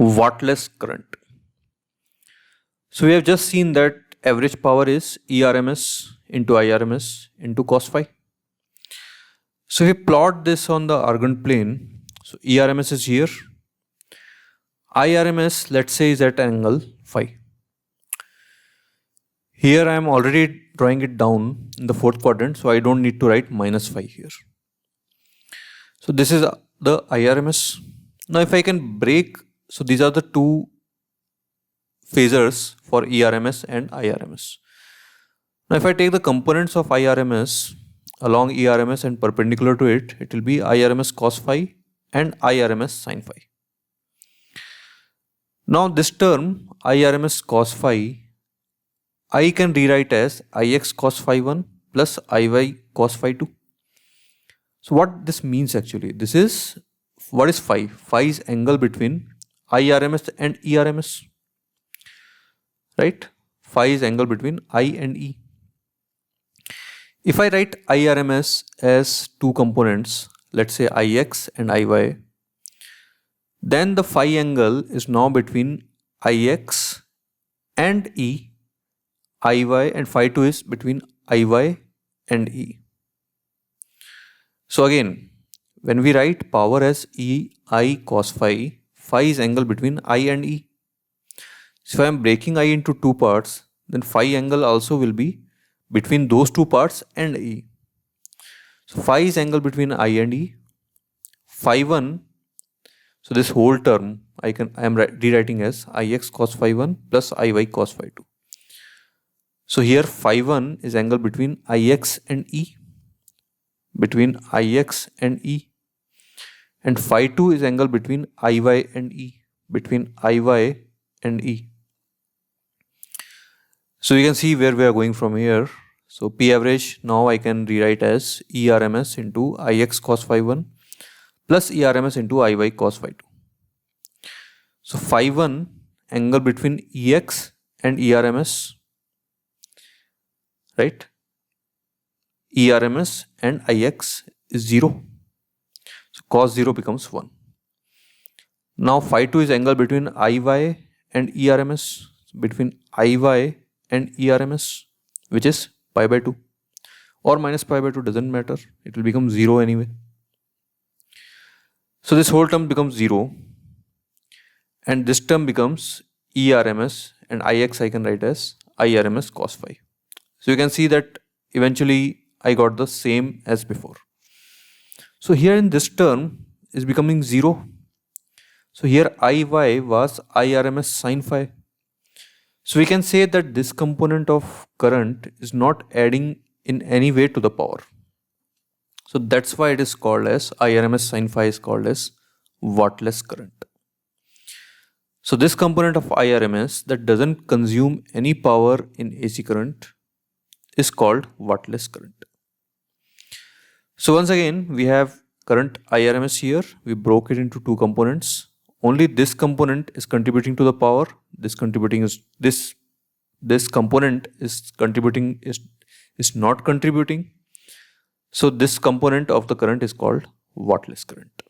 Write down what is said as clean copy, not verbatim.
Wattless current. So we have just seen that average power is ERMS into IRMS into cos phi. So if we plot this on the Argand plane, so ERMS is here, IRMS let's say is at angle phi. Here I am already drawing it down in the fourth quadrant, so I don't need to write minus phi here. So this is the IRMS. Now if I can break, so these are the two phasors for ERMS and IRMS. Now if I take the components of IRMS along ERMS and perpendicular to it, it will be IRMS cos phi and IRMS sin phi. Now this term IRMS cos phi, I can rewrite as Ix cos phi 1 plus Iy cos phi 2. So what this means actually, this is, what is phi? Phi is angle between IRMS and ERMS, right? Phi is angle between I and E. If I write IRMS as two components, let's say Ix and Iy, then the phi angle is now between Ix and E, Iy, and phi 2 is between Iy and E. So again, when we write power as Ei cos phi, phi is angle between I and E. So if I am breaking I into two parts, then phi angle also will be between those two parts and E. So phi is angle between I and E. Phi 1, so this whole term I am rewriting as Ix cos phi 1 plus Iy cos phi 2. So here phi 1 is angle between Ix and E, between Ix and E, and phi 2 is angle between Iy and E, between Iy and E. So you can see where we are going from here. So P average now I can rewrite as ERMS into Ix cos phi 1 plus ERMS into Iy cos phi 2. So phi 1 angle between Ex and ERMS, right? ERMS and Ix is 0. So cos 0 becomes 1. Now phi 2 is angle between Iy and ERMS, between Iy and ERMS, which is pi by 2 or minus pi by 2, doesn't matter, it will become 0 anyway. So this whole term becomes 0 and this term becomes ERMS, and Ix I can write as IRMS cos phi. So you can see that eventually I got the same as before. So here in this term is becoming 0. So here Iy was IRMS sin phi. So we can say that this component of current is not adding in any way to the power. So that's why it is called as IRMS sin phi is called as wattless current. So this component of IRMS that doesn't consume any power in AC current is called wattless current. So once again we have current IRMS here, we broke it into two components. Only this component is contributing to the power, this component is contributing is not contributing. So this component of the current is called wattless current.